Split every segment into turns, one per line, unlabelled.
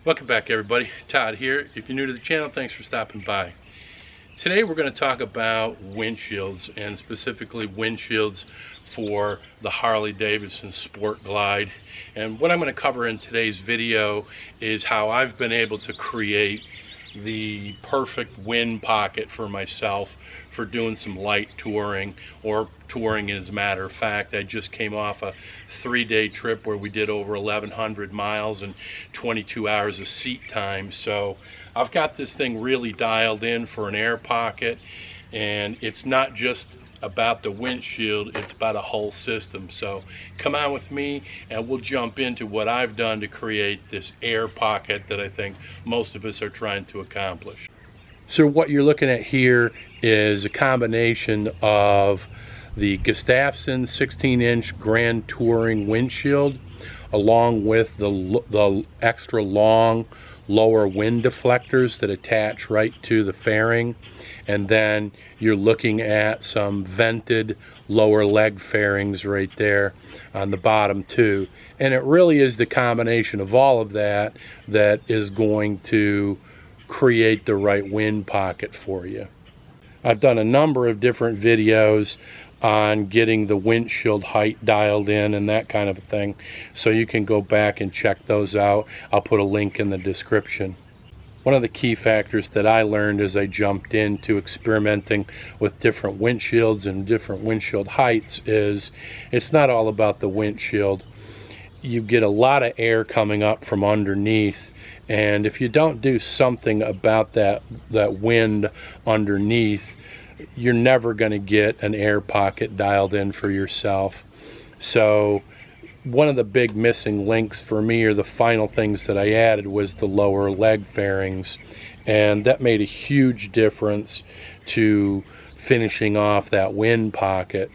Welcome back, everybody. Todd here. If you're new to the channel, thanks for stopping by. Today we're going to talk about windshields, and specifically windshields for the Harley-Davidson Sport Glide. And what I'm going to cover in today's video is how I've been able to create the perfect wind pocket for myself for doing some light touring, or touring as a matter of fact. I just came off a 3-day trip where we did over 1,100 miles and 22 hours of seat time. So I've got this thing really dialed in for an air pocket, and it's not just about the windshield, it's about a whole system. So come on with me and we'll jump into what I've done to create this air pocket that I think most of us are trying to accomplish. So what you're looking at here is a combination of the Gustafsson 16-inch Grand Touring windshield along with the extra long lower wind deflectors that attach right to the fairing, and then you're looking at some vented lower leg fairings right there on the bottom too. And it really is the combination of all of that that is going to create the right wind pocket for you. I've done a number of different videos on getting the windshield height dialed in and that kind of a thing, so you can go back and check those out. I'll put a link in the description. One of the key factors that I learned as I jumped into experimenting with different windshields and different windshield heights is it's not all about the windshield. You get a lot of air coming up from underneath, and if you don't do something about that wind underneath, you're never going to get an air pocket dialed in for yourself. So one of the big missing links for me, or the final things that I added, was the lower leg fairings, and that made a huge difference to finishing off that wind pocket.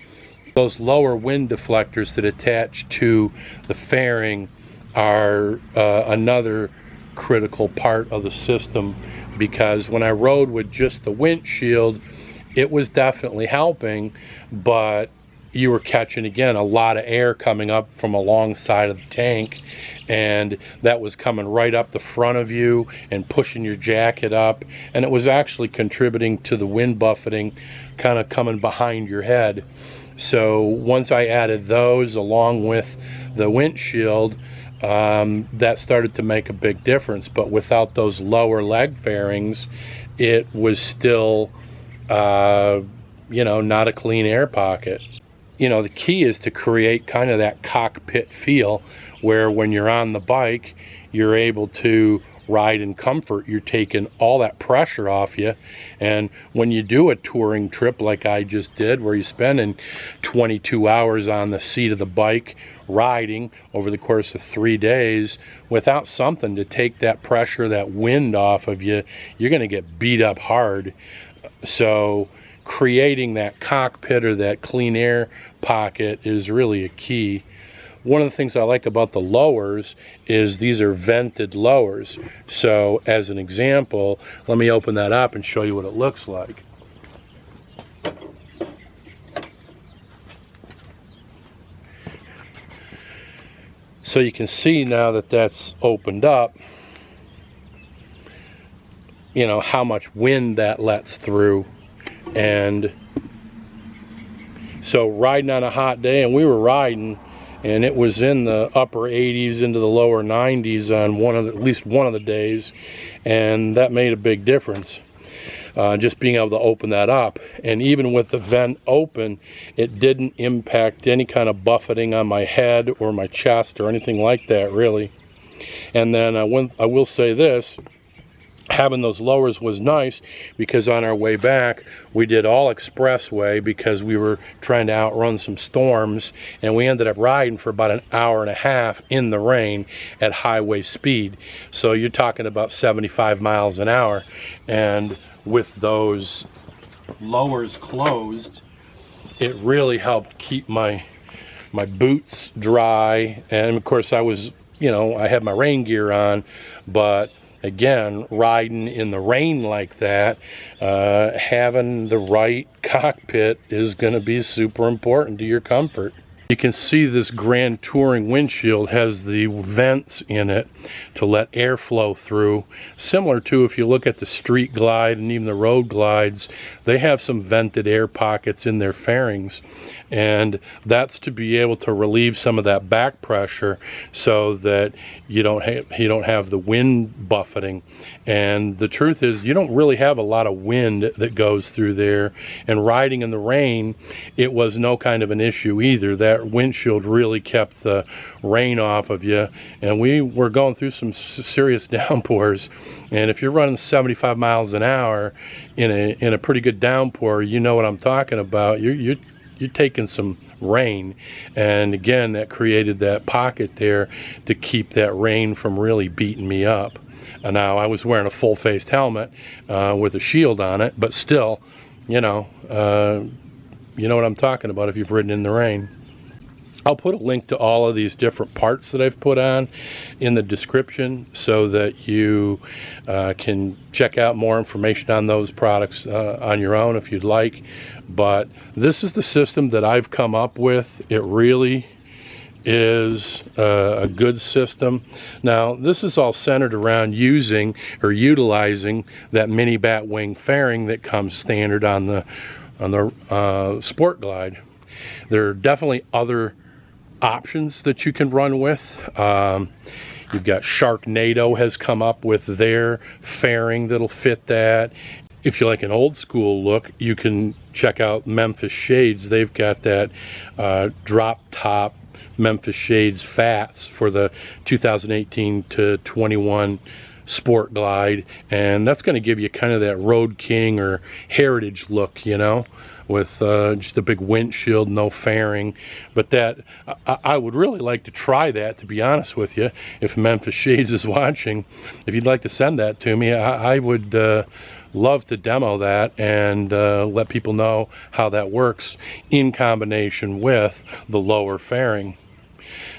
Those lower wind deflectors that attach to the fairing are another critical part of the system, because when I rode with just the windshield, it was definitely helping, but you were catching, again, a lot of air coming up from alongside of the tank, and that was coming right up the front of you and pushing your jacket up, and it was actually contributing to the wind buffeting kind of coming behind your head. So once I added those along with the windshield, that started to make a big difference. But without those lower leg fairings, it was still not a clean air pocket. The key is to create kind of that cockpit feel where when you're on the bike, you're able to ride in comfort. You're taking all that pressure off you, and when you do a touring trip like I just did, where you're spending 22 hours on the seat of the bike riding over the course of 3 days, without something to take that pressure, that wind off of you, you're going to get beat up hard. So creating that cockpit or that clean air pocket is really a key. One of the things I like about the lowers is these are vented lowers. So as an example, let me open that up and show you what it looks like. So you can see now that that's opened up, how much wind that lets through. And so riding on a hot day, and we were riding, and it was in the upper 80s into the lower 90s on at least one of the days, and that made a big difference. Just being able to open that up, and even with the vent open, it didn't impact any kind of buffeting on my head or my chest or anything like that, really. And then I will say this: having those lowers was nice, because on our way back we did all expressway because we were trying to outrun some storms, and we ended up riding for about an hour and a half in the rain at highway speed. So you're talking about 75 miles an hour, and with those lowers closed, it really helped keep my boots dry. And of course I was, I had my rain gear on, but again, riding in the rain like that, having the right cockpit is going to be super important to your comfort. You can see this Grand Touring windshield has the vents in it to let air flow through, similar to if you look at the street glide and even the road glides, they have some vented air pockets in their fairings, and that's to be able to relieve some of that back pressure so that you don't have the wind buffeting. And the truth is, you don't really have a lot of wind that goes through there, and riding in the rain, it was no kind of an issue either. That windshield really kept the rain off of you, and we were going through some serious downpours, and if you're running 75 miles an hour in a pretty good downpour, you know what I'm talking about. You're taking some rain, and again, that created that pocket there to keep that rain from really beating me up. Now, I was wearing a full-faced helmet with a shield on it, but still, you know what I'm talking about if you've ridden in the rain. I'll put a link to all of these different parts that I've put on in the description so that you can check out more information on those products on your own if you'd like. But this is the system that I've come up with. It really is a good system. Now, this is all centered around using or utilizing that mini bat wing fairing that comes standard on the Sport Glide. There are definitely other options that you can run with. You've got Sharknado has come up with their fairing that'll fit that. If you like an old school look, you can check out Memphis Shades. They've got that drop top Memphis Shades Fats for the 2018 to 21 Sport Glide, and that's going to give you kind of that Road King or Heritage look, you know, with just a big windshield, no fairing. But that I would really like to try that, to be honest with you. If Memphis Shades is watching, if you'd like to send that to me, I would love to demo that and let people know how that works in combination with the lower fairing.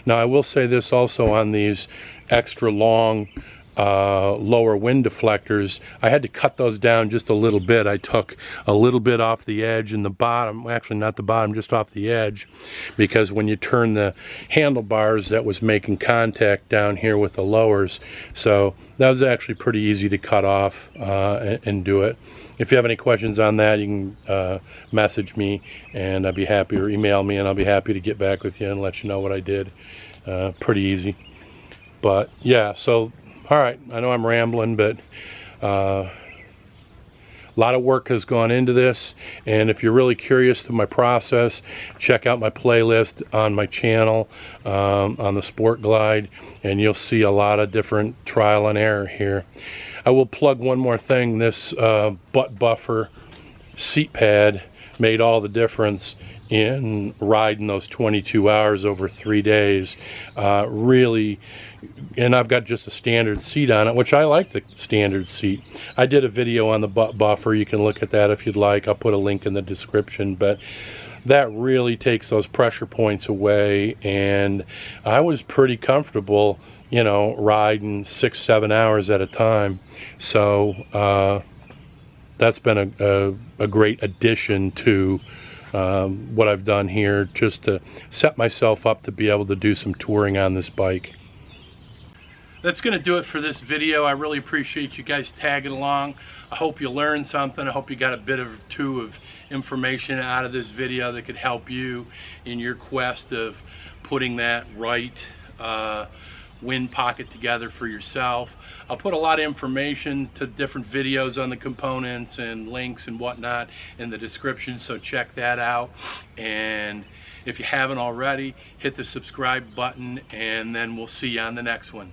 Now, I will say this also on these extra long lower wind deflectors, I had to cut those down just a little bit. I took a little bit off the edge and the bottom, actually not the bottom, just off the edge, because when you turn the handlebars, that was making contact down here with the lowers. So that was actually pretty easy to cut off and do it. If you have any questions on that, you can message me, and I'd be happy, or email me, and I'll be happy to get back with you and let you know what I did. Pretty easy. But yeah, so all right, I know I'm rambling, but a lot of work has gone into this, and if you're really curious to my process, check out my playlist on my channel on the Sport Glide, and you'll see a lot of different trial and error here. I will plug one more thing. This butt buffer seat pad made all the difference in riding those 22 hours over 3 days. Really, and I've got just a standard seat on it, which I like the standard seat. I did a video on the butt buffer. You can look at that if you'd like. I'll put a link in the description, but that really takes those pressure points away, and I was pretty comfortable, you know, riding 6-7 hours at a time. So that's been a great addition to what I've done here, just to set myself up to be able to do some touring on this bike. That's going to do it for this video. I really appreciate you guys tagging along. I hope you learned something. I hope you got a bit or two of information out of this video that could help you in your quest of putting that right wind pocket together for yourself. I'll put a lot of information to different videos on the components and links and whatnot in the description, so check that out. And if you haven't already, hit the subscribe button, and then we'll see you on the next one.